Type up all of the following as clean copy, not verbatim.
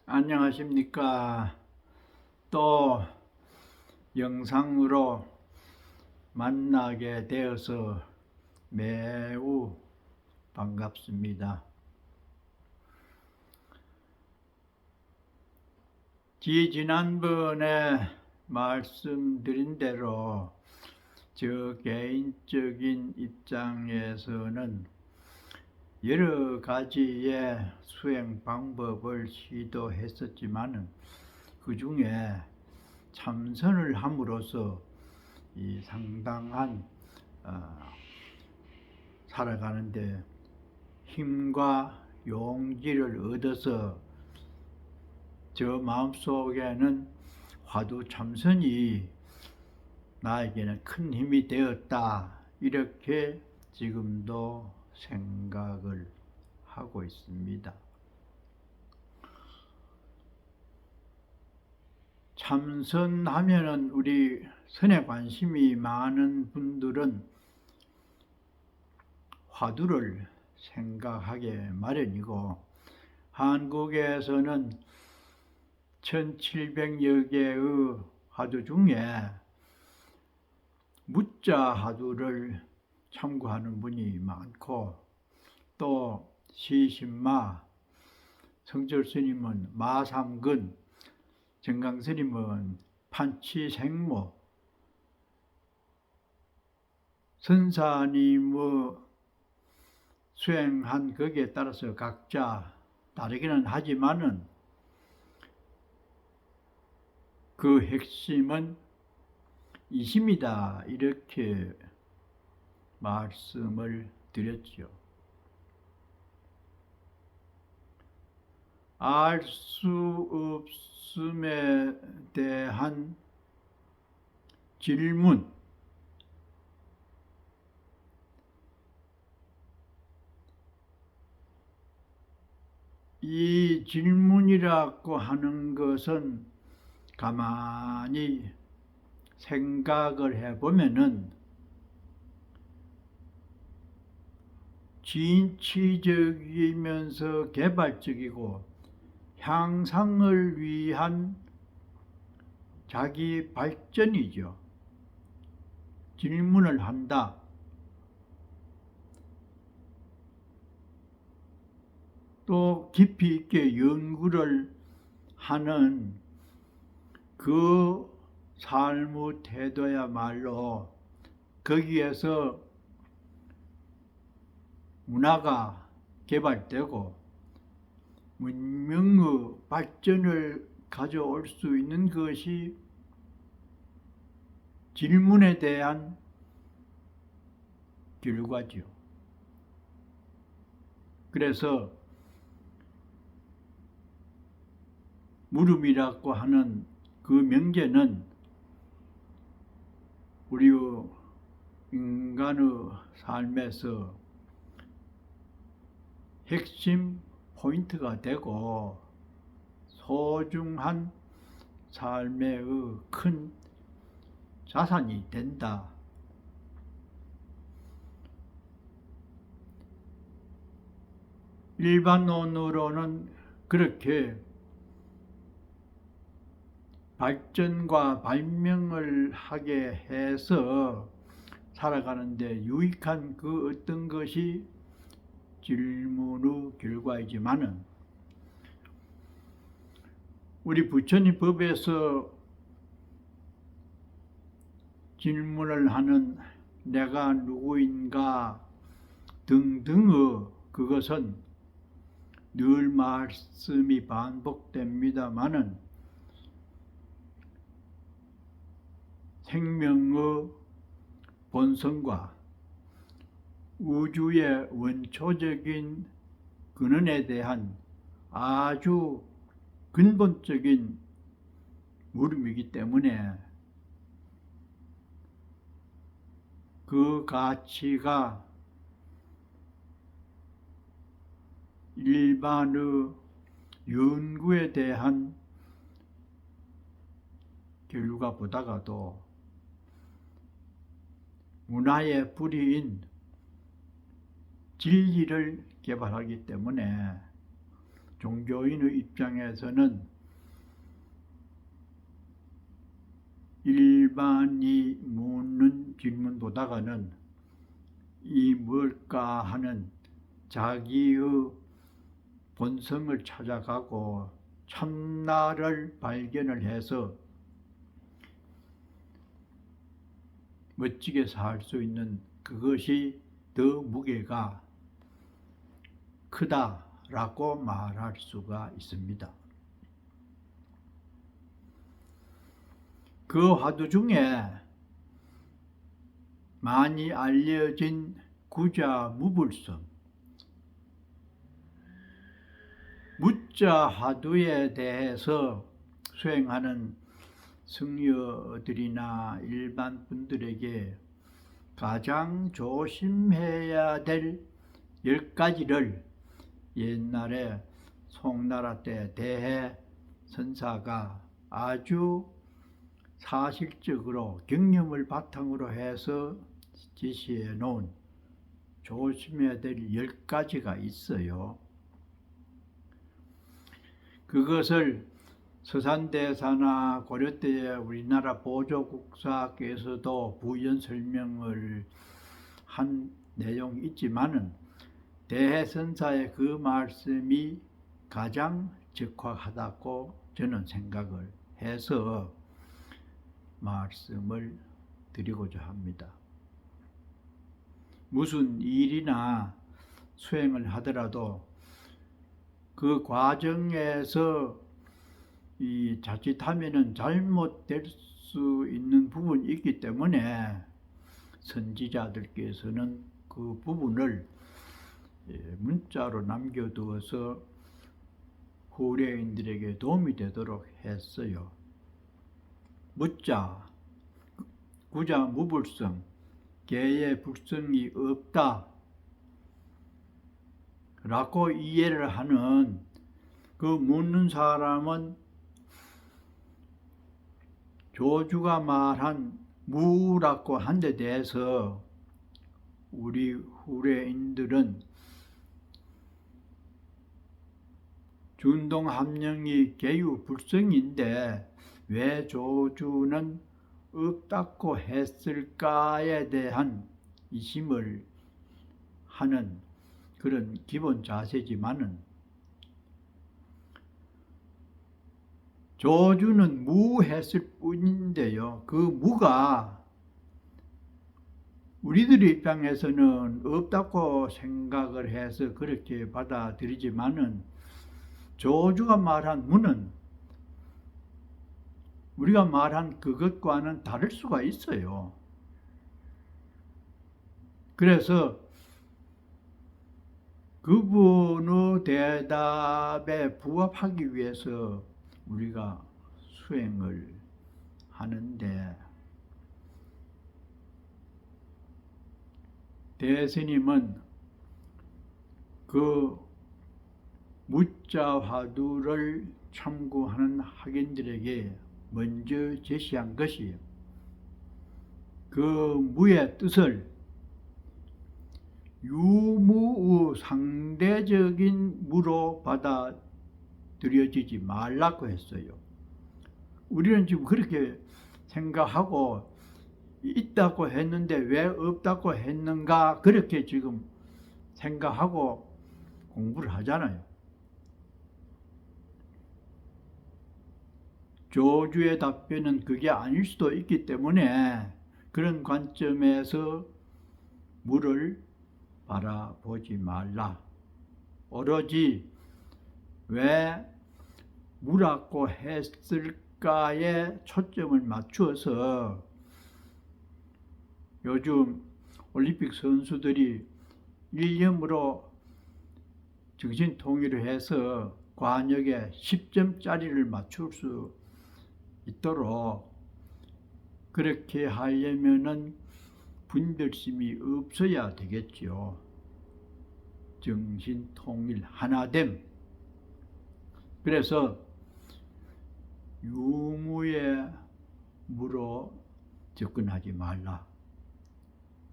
안녕하십니까. 또 영상으로 만나게 되어서 매우 반갑습니다. 지난번에 말씀드린 대로 저 개인적인 입장에서는 여러 가지의 수행 방법을 시도했었지만 그 중에 참선을 함으로써 이 상당한 살아가는데 힘과 용기를 얻어서 저 마음속에는 화두 참선이 나에게는 큰 힘이 되었다, 이렇게 지금도 생각을 하고 있습니다. 참선하면은 우리 선에 관심이 많은 분들은 화두를 생각하게 마련이고, 한국에서는 1700여 개의 화두 중에 무자 화두를 참고하는 분이 많고, 또 시신마, 성철스님은 마삼근, 정강스님은 판치생모, 선사님의 수행한 거기에 따라서 각자 다르기는 하지만은 그 핵심은 이심이다, 이렇게 말씀을 드렸죠. 알 수 없음에 대한 질문, 이 질문이라고 하는 것은 가만히 생각을 해보면은 진취적이면서 개발적이고 향상을 위한 자기 발전이죠. 질문을 한다. 또 깊이 있게 연구를 하는 그 삶의 태도야말로 거기에서 문화가 개발되고 문명의 발전을 가져올 수 있는 것이 질문에 대한 결과죠. 그래서 물음이라고 하는 그 명제는 우리 인간의 삶에서 핵심 포인트가 되고 소중한 삶의 큰 자산이 된다. 일반론으로는 그렇게 발전과 발명을 하게 해서 살아가는데 유익한 그 어떤 것이 질문의 결과이지만은, 우리 부처님 법에서 질문을 하는 내가 누구인가 등등의 그것은 늘 말씀이 반복됩니다마는 생명의 본성과 우주의 원초적인 근원에 대한 아주 근본적인 물음이기 때문에 그 가치가 일반의 연구에 대한 결과보다가도 문화의 뿌리인 진리를 개발하기 때문에 종교인의 입장에서는 일반이 묻는 질문보다는 이 뭘까 하는 자기의 본성을 찾아가고 참나를 발견을 해서 멋지게 살 수 있는 그것이 더 무게가 크다라고 말할 수가 있습니다. 그 화두 중에 많이 알려진 구자무불성, 무자 화두에 대해서 수행하는 승려들이나 일반 분들에게 가장 조심해야 될 10가지를 옛날에 송나라 때 대해 선사가 아주 사실적으로 경험을 바탕으로 해서 제시해 놓은 조심해야 될 10가지가 있어요. 그것을 서산대사나 고려때의 우리나라 보조국사께서도 부연 설명을 한 내용이 있지만은 대해선사의 그 말씀이 가장 적확하다고 저는 생각을 해서 말씀을 드리고자 합니다. 무슨 일이나 수행을 하더라도 그 과정에서 자칫하면은 잘못될 수 있는 부분이 있기 때문에 선지자들께서는 그 부분을 문자로 남겨두어서 후래인들에게 도움이 되도록 했어요. 무자, 구자무불성, 개의 불성이 없다 라고 이해를 하는 그 묻는 사람은 조주가 말한 무라고 한 데 대해서 우리 후래인들은 준동합령이 개유불성인데 왜 조주는 없다고 했을까에 대한 이심을 하는 그런 기본 자세지만은 조주는 무했을 뿐인데요. 그 무가 우리들 입장에서는 없다고 생각을 해서 그렇게 받아들이지만은 조주가 말한 무는 우리가 말한 그것과는 다를 수가 있어요. 그래서 그분의 대답에 부합하기 위해서 우리가 수행을 하는데 대스님은 그 무자 화두를 참고하는 학인들에게 먼저 제시한 것이 그 무의 뜻을 유무의 상대적인 무로 받아들여지지 말라고 했어요. 우리는 지금 그렇게 생각하고 있다고 했는데 왜 없다고 했는가 그렇게 지금 생각하고 공부를 하잖아요. 조주의 답변은 그게 아닐 수도 있기 때문에 그런 관점에서 무를 바라보지 말라. 오로지 왜 무라고 했을까에 초점을 맞추어서 요즘 올림픽 선수들이 일념으로 정신 통일을 해서 관역에 10점짜리를 맞출 수 있도록 그렇게 하려면은 분별심이 없어야 되겠죠. 정신 통일 하나됨. 그래서 유무의 무로 접근하지 말라.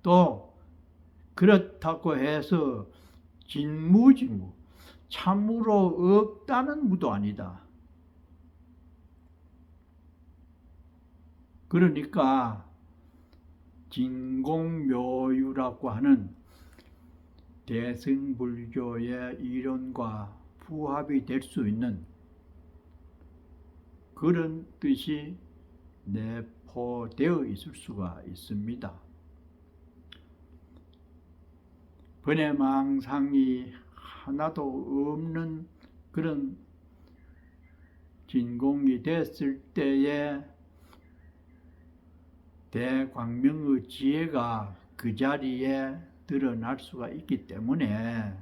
또 그렇다고 해서 진무지무, 참으로 없다는 무도 아니다. 그러니까 진공묘유라고 하는 대승불교의 이론과 부합이 될 수 있는 그런 뜻이 내포되어 있을 수가 있습니다. 번외망상이 하나도 없는 그런 진공이 됐을 때에 대광명의 지혜가 그 자리에 드러날 수가 있기 때문에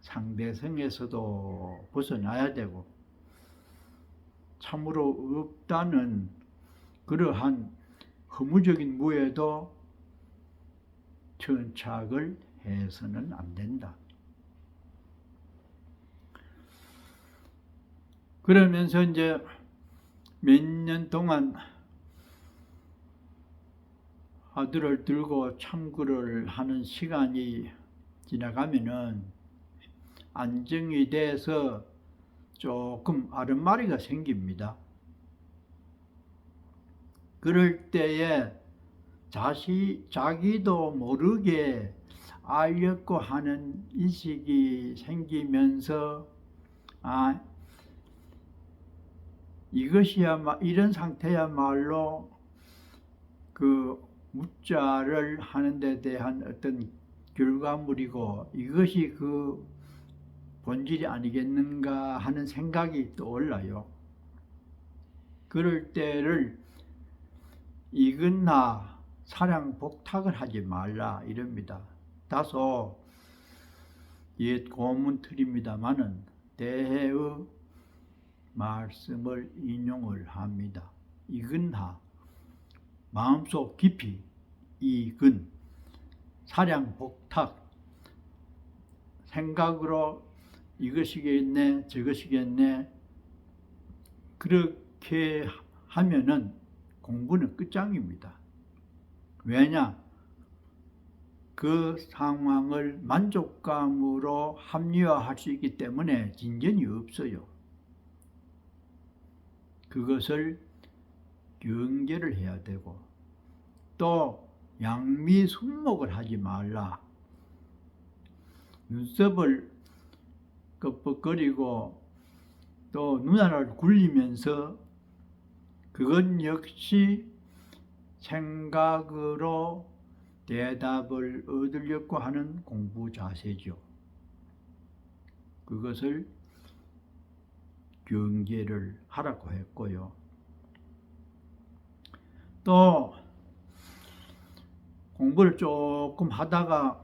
상대성에서도 벗어나야 되고 참으로 없다는 그러한 허무적인 무에도 천착을 해서는 안 된다. 그러면서 이제 몇 년 동안 화두를 들고 참구를 하는 시간이 지나가면은 안정이 돼서 조금 아른마리가 생깁니다. 그럴 때에 자기도 모르게 알려고 하는 인식이 생기면서 이런 상태야말로 그 무자를 하는 데 대한 어떤 결과물이고 이것이 그 본질이 아니겠는가 하는 생각이 떠올라요. 그럴 때를 이근하 사량복탁을 하지 말라 이럽니다. 다소 옛 고문틀입니다마는 대해의 말씀을 인용을 합니다. 이근하 마음속 깊이 이근 사량복탁 생각으로 이것이겠네 저것이겠네 그렇게 하면은 공부는 끝장입니다. 왜냐? 그 상황을 만족감으로 합리화할 수 있기 때문에 진전이 없어요. 그것을 경계를 해야 되고 또 양미순목을 하지 말라. 눈썹을 끄덕거리고 또 눈알을 굴리면서 그건 역시 생각으로 대답을 얻으려고 하는 공부 자세죠. 그것을 경계를 하라고 했고요. 또 공부를 조금 하다가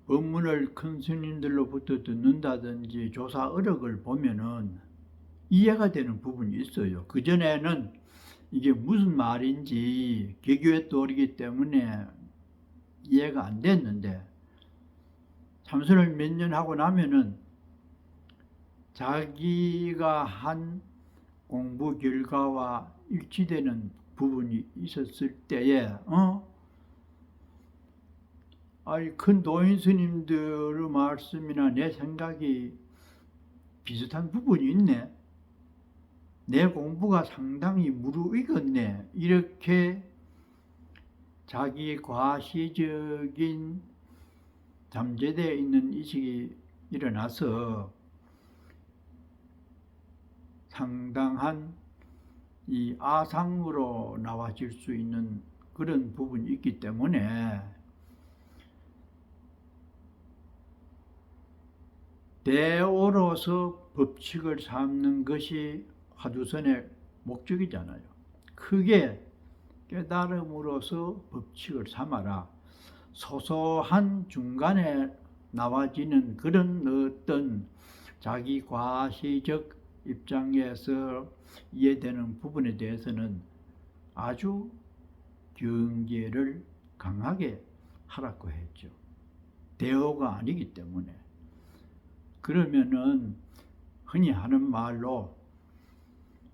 법문을 큰 스님들로부터 듣는다든지 조사 어록을 보면은 이해가 되는 부분이 있어요. 그전에는 이게 무슨 말인지 개교에 떠오르기 때문에 이해가 안 됐는데 참선을 몇 년 하고 나면은 자기가 한 공부 결과와 일치되는 부분이 있었을 때에 큰 도인 스님들의 말씀이나 내 생각이 비슷한 부분이 있네. 내 공부가 상당히 무르익었네. 이렇게 자기 과시적인 잠재되어 있는 의식이 일어나서 상당한 이 아상으로 나와질 수 있는 그런 부분이 있기 때문에 대오로서 법칙을 삼는 것이 화두선의 목적이잖아요. 크게 깨달음으로서 법칙을 삼아라. 소소한 중간에 나와지는 그런 어떤 자기 과시적 입장에서 이해되는 부분에 대해서는 아주 경계를 강하게 하라고 했죠. 대오가 아니기 때문에. 그러면은 흔히 하는 말로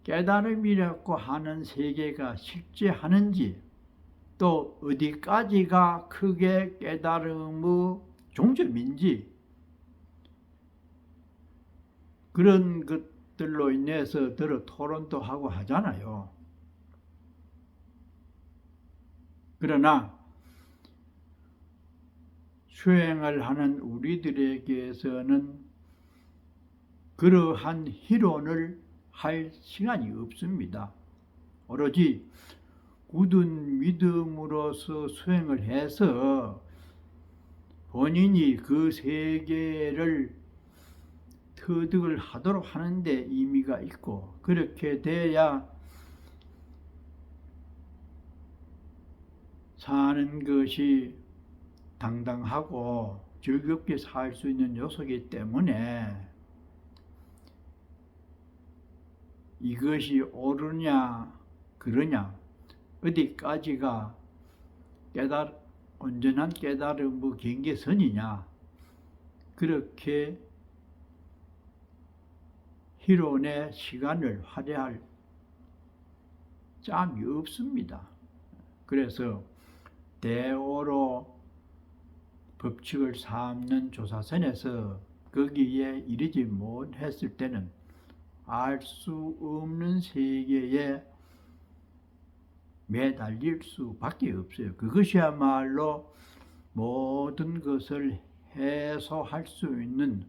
깨달음이라고 하는 세계가 실제 하는지 또 어디까지가 크게 깨달음의 종점인지 그런 것들로 인해서 더러 토론도 하고 하잖아요. 그러나 수행을 하는 우리들에게서는 그러한 희론을 할 시간이 없습니다. 오로지 굳은 믿음으로서 수행을 해서 본인이 그 세계를 터득을 하도록 하는 데 의미가 있고, 그렇게 돼야 사는 것이 당당하고 즐겁게 살 수 있는 요소이기 때문에 이것이 옳으냐 그러냐, 어디까지가 온전한 깨달음의 경계선이냐, 그렇게 희론의 시간을 할애할 짬이 없습니다. 그래서 대오로 법칙을 삼는 조사선에서 거기에 이르지 못했을 때는 알 수 없는 세계에 매달릴 수밖에 없어요. 그것이야말로 모든 것을 해소할 수 있는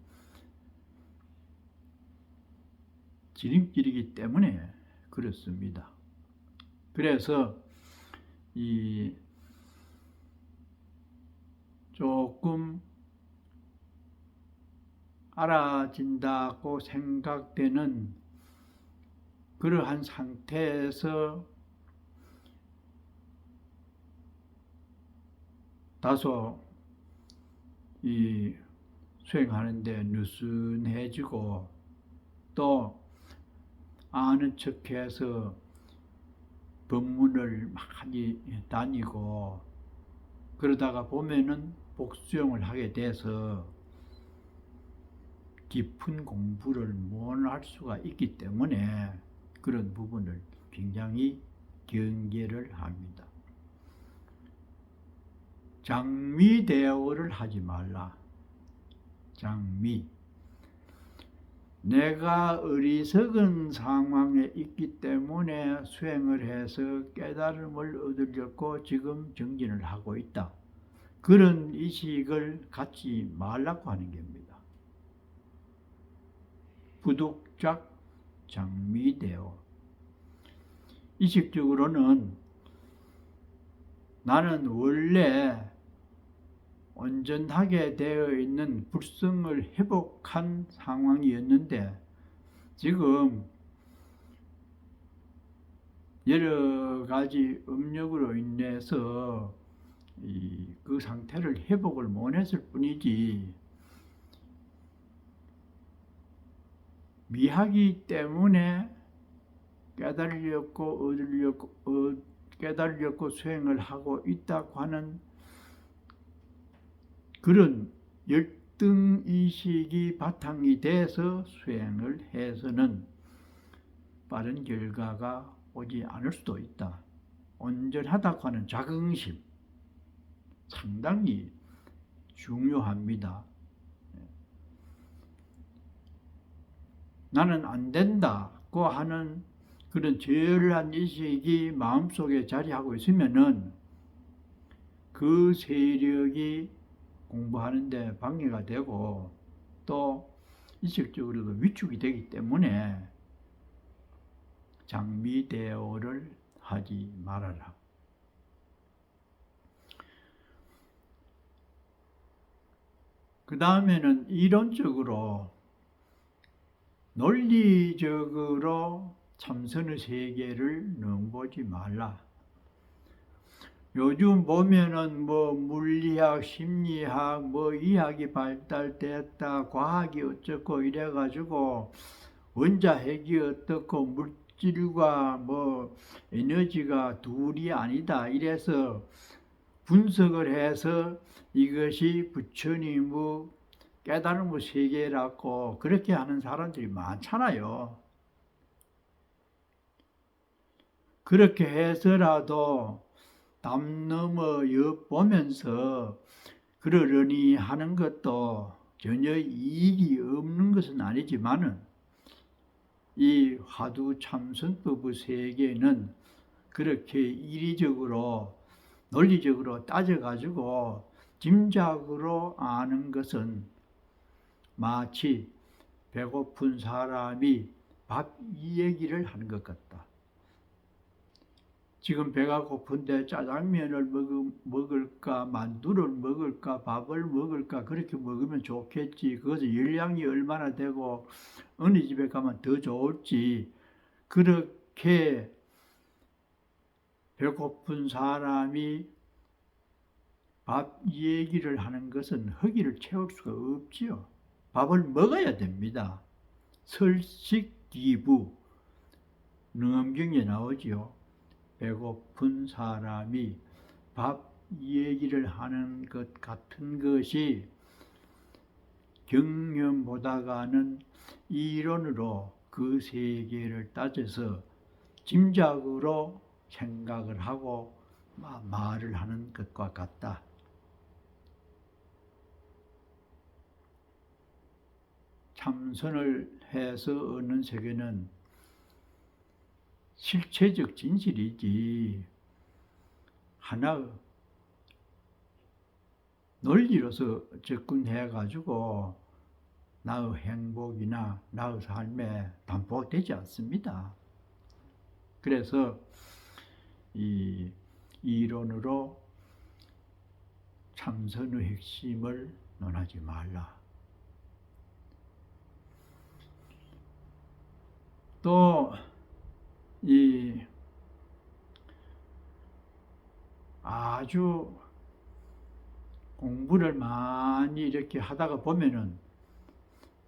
지름길이기 때문에 그렇습니다. 그래서 이 조금 알아진다고 생각되는 그러한 상태에서 다소 이 수행하는데 느슨해지고 또 아는 척해서 법문을 많이 다니고 그러다가 보면은 복수용을 하게 돼서 깊은 공부를 못 할 수가 있기 때문에 그런 부분을 굉장히 경계를 합니다. 장미대오를 하지 말라. 장미. 내가 어리석은 상황에 있기 때문에 수행을 해서 깨달음을 얻으려고 지금 정진을 하고 있다. 그런 의식을 갖지 말라고 하는 겁니다. 부득작 장미대오. 의식적으로는 나는 원래 온전하게 되어 있는 불성을 회복한 상황이었는데 지금 여러 가지 업력으로 인해서 그 상태를 회복을 못했을 뿐이지 미하기 때문에 깨달으려고 수행을 하고 있다고 하는 그런 열등의식이 바탕이 돼서 수행을 해서는 빠른 결과가 오지 않을 수도 있다. 온전하다고 하는 자긍심 상당히 중요합니다. 나는 안 된다고 하는 그런 제열한 의식이 마음속에 자리하고 있으면은 그 세력이 공부하는 데 방해가 되고 또 의식적으로도 위축이 되기 때문에 장미대오를 하지 말아라. 그 다음에는 이론적으로 논리적으로 참선의 세계를 넘보지 말라. 요즘 보면은 물리학, 심리학, 의학이 발달됐다, 과학이 어쩌고 이래가지고 원자핵이 어떻고 물질과 에너지가 둘이 아니다 이래서 분석을 해서 이것이 부처님의 깨달음의 세계라고 그렇게 하는 사람들이 많잖아요. 그렇게 해서라도 담 넘어 옆 보면서 그러려니 하는 것도 전혀 이익이 없는 것은 아니지만은 이 화두참선법의 세계는 그렇게 이리적으로 논리적으로 따져가지고 짐작으로 아는 것은 마치 배고픈 사람이 밥 이 얘기를 하는 것 같다. 지금 배가 고픈데 짜장면을 먹을까, 만두를 먹을까, 밥을 먹을까, 그렇게 먹으면 좋겠지. 그것은 열량이 얼마나 되고 어느 집에 가면 더 좋을지, 그렇게 배고픈 사람이 밥 얘기를 하는 것은 허기를 채울 수가 없지요. 밥을 먹어야 됩니다. 설식기부 능엄경에 나오지요. 배고픈 사람이 밥 얘기를 하는 것 같은 것이 경념보다가는 이론으로 그 세계를 따져서 짐작으로 생각을 하고 말을 하는 것과 같다. 참선을 해서 얻는 세계는 실체적 진실이지 하나 논리로서 접근해가지고 나의 행복이나 나의 삶에 담보되지 않습니다. 그래서 이 이론으로 참선의 핵심을 논하지 말라. 또 이 아주 공부를 많이 이렇게 하다가 보면은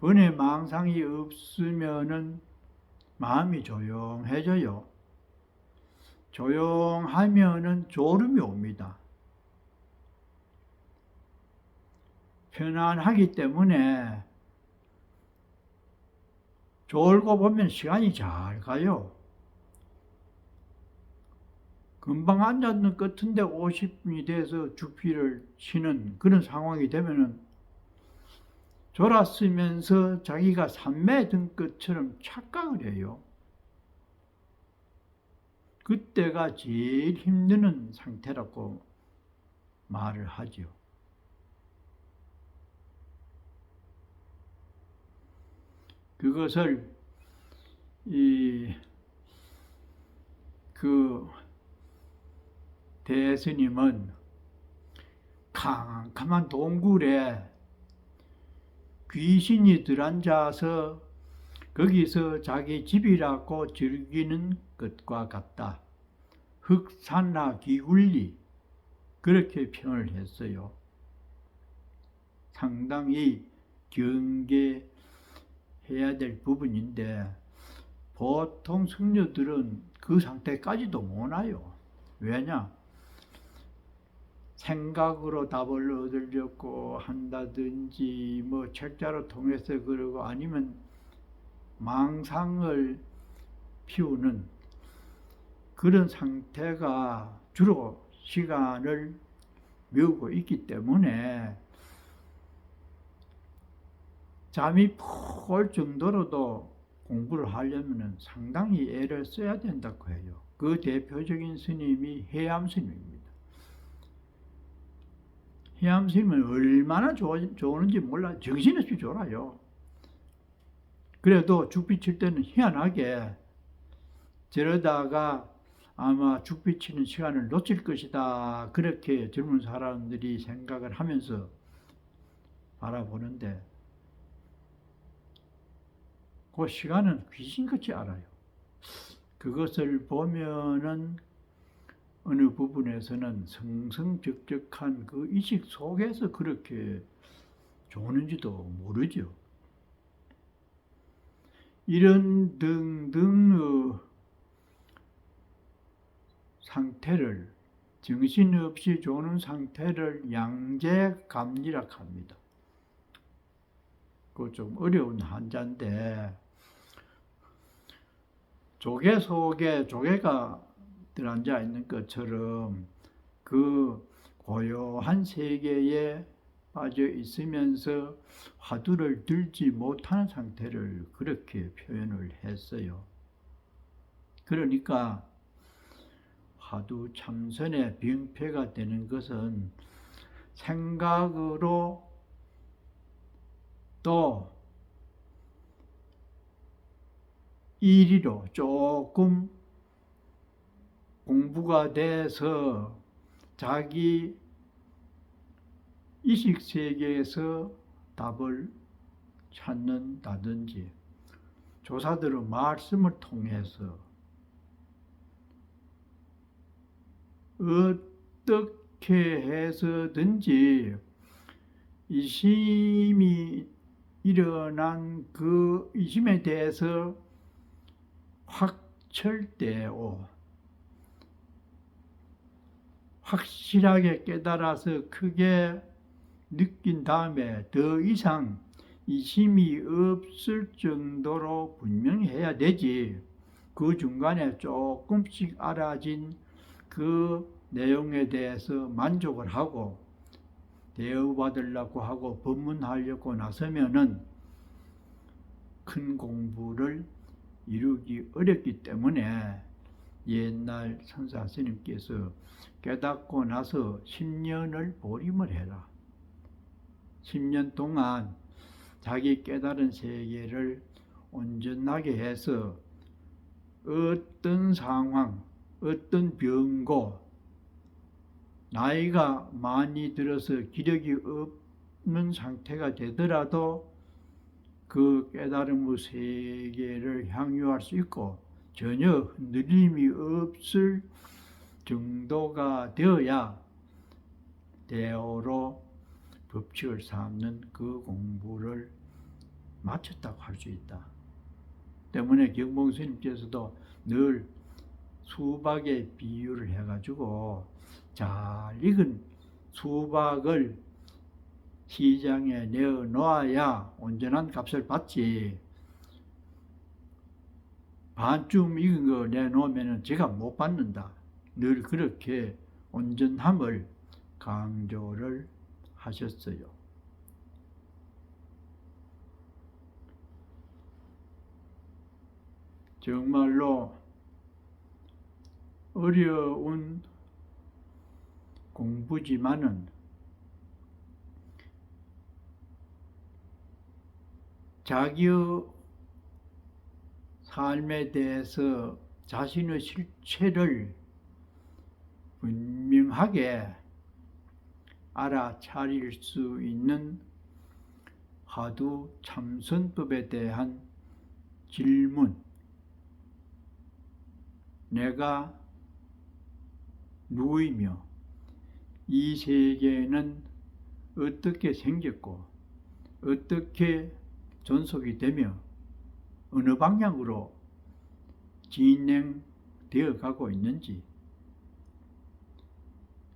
번뇌망상이 없으면은 마음이 조용해져요. 조용하면은 졸음이 옵니다. 편안하기 때문에 졸고 보면 시간이 잘 가요. 금방 앉았는 것 같은데 50분이 돼서 죽비를 치는 그런 상황이 되면은 졸았으면서 자기가 산매에 든 것처럼 착각을 해요. 그때가 제일 힘드는 상태라고 말을 하죠. 그것을 그 대스님은 캄캄한 동굴에 귀신이 들어앉아서 거기서 자기 집이라고 즐기는 것과 같다. 흑산화 기굴리 그렇게 표현을 했어요. 상당히 경계해야 될 부분인데 보통 승려들은 그 상태까지도 못 와요. 왜냐? 생각으로 답을 얻으려고 한다든지 뭐 책자로 통해서 그러고 아니면 망상을 피우는 그런 상태가 주로 시간을 메우고 있기 때문에 잠이 푹 올 정도로도 공부를 하려면 상당히 애를 써야 된다고 해요. 그 대표적인 스님이 해암 스님입니다. 해암 스님은 얼마나 좋은지 몰라. 정신없이 졸아요. 그래도 죽비 칠 때는 희한하게 저러다가 아마 죽비 치는 시간을 놓칠 것이다. 그렇게 젊은 사람들이 생각을 하면서 바라보는데 그 시간은 귀신같이 알아요. 그것을 보면은 어느 부분에서는 성성적적한 그 의식 속에서 그렇게 조는지도 모르죠. 이런 등등의 상태를 정신없이 조는 상태를 양재감리라 합니다. 그 좀 어려운 한자인데 조개 속에 조개가 들어앉아 있는 것처럼 그 고요한 세계에 빠져 있으면서 화두를 들지 못하는 상태를 그렇게 표현을 했어요. 그러니까 화두 참선의 병폐가 되는 것은 생각으로 또 일의로 조금 공부가 돼서 자기 의식세계에서 답을 찾는다든지 조사들의 말씀을 통해서 어떻게 해서든지 이심이 일어난 그 이심에 대해서 확철되어 확실하게 깨달아서 크게 느낀 다음에 더 이상 이심이 없을 정도로 분명히 해야 되지. 그 중간에 조금씩 알아진 그 내용에 대해서 만족을 하고 대우받으려고 하고 법문하려고 나서면은 큰 공부를 이루기 어렵기 때문에 옛날 선사 스님께서 깨닫고 나서 10년을 보림을 해라. 10년 동안 자기 깨달은 세계를 온전하게 해서 어떤 상황, 어떤 병고, 나이가 많이 들어서 기력이 없는 상태가 되더라도 그 깨달음의 세계를 향유할 수 있고 전혀 흔들림이 없을 정도가 되어야 대오로 법칙을 삼는 그 공부를 마쳤다고 할 수 있다. 때문에 경봉 스님께서도 늘 수박에 비유를 해가지고 잘 익은 수박을 시장에 내어놓아야 온전한 값을 받지, 반쯤 익은 거 내놓으면 제가 못 받는다. 늘 그렇게 온전함을 강조를 하셨어요. 정말로 어려운 공부지만은 자기의 삶에 대해서 자신의 실체를 분명하게 알아차릴 수 있는 화두 참선법에 대한 질문, 내가 누구이며 이 세계는 어떻게 생겼고 어떻게 존속이 되며 어느 방향으로 진행되어 가고 있는지,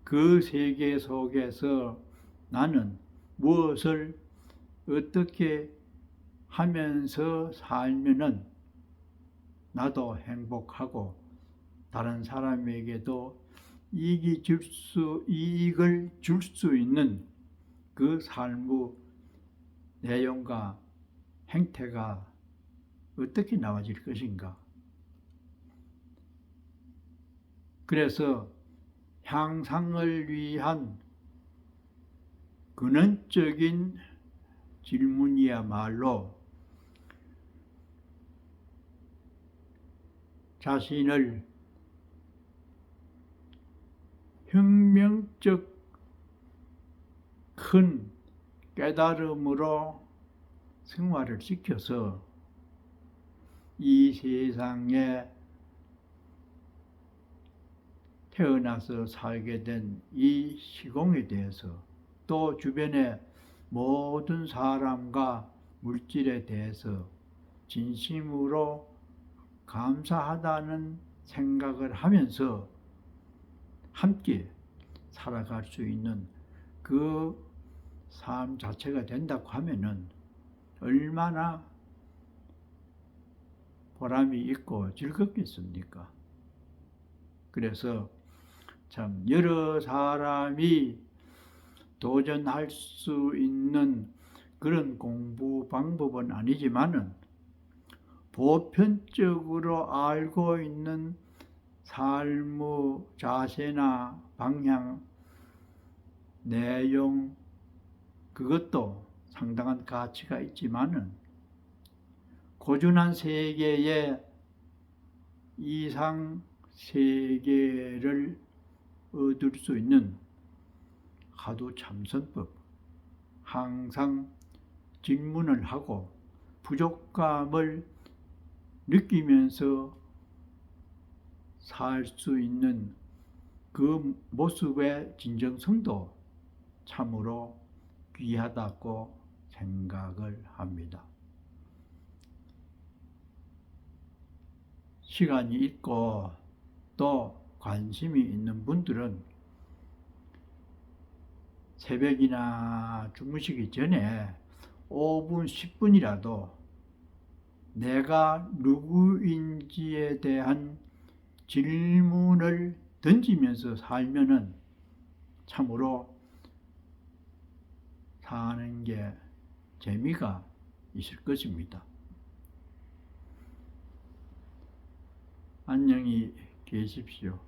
그 세계 속에서 나는 무엇을 어떻게 하면서 살면은 나도 행복하고 다른 사람에게도 이익을 줄 수 있는 그 삶의 내용과 행태가 어떻게 나와질 것인가. 그래서 향상을 위한 근원적인 질문이야말로 자신을 혁명적 큰 깨달음으로 승화를 시켜서 이 세상에 태어나서 살게 된 이 시공에 대해서 또 주변의 모든 사람과 물질에 대해서 진심으로 감사하다는 생각을 하면서 함께 살아갈 수 있는 그 삶 자체가 된다고 하면은 얼마나 보람이 있고 즐겁겠습니까? 그래서 참 여러 사람이 도전할 수 있는 그런 공부 방법은 아니지만은 보편적으로 알고 있는 삶의 자세나 방향, 내용, 그것도 상당한 가치가 있지만은 고준한 세계의 이상 세계를 얻을 수 있는 하두참선법, 항상 질문을 하고 부족감을 느끼면서 살 수 있는 그 모습의 진정성도 참으로 귀하다고 생각을 합니다. 시간이 있고 또 관심이 있는 분들은 새벽이나 주무시기 전에 5분, 10분이라도 내가 누구인지에 대한 질문을 던지면서 살면은 참으로 사는 게 재미가 있을 것입니다. 안녕히 계십시오.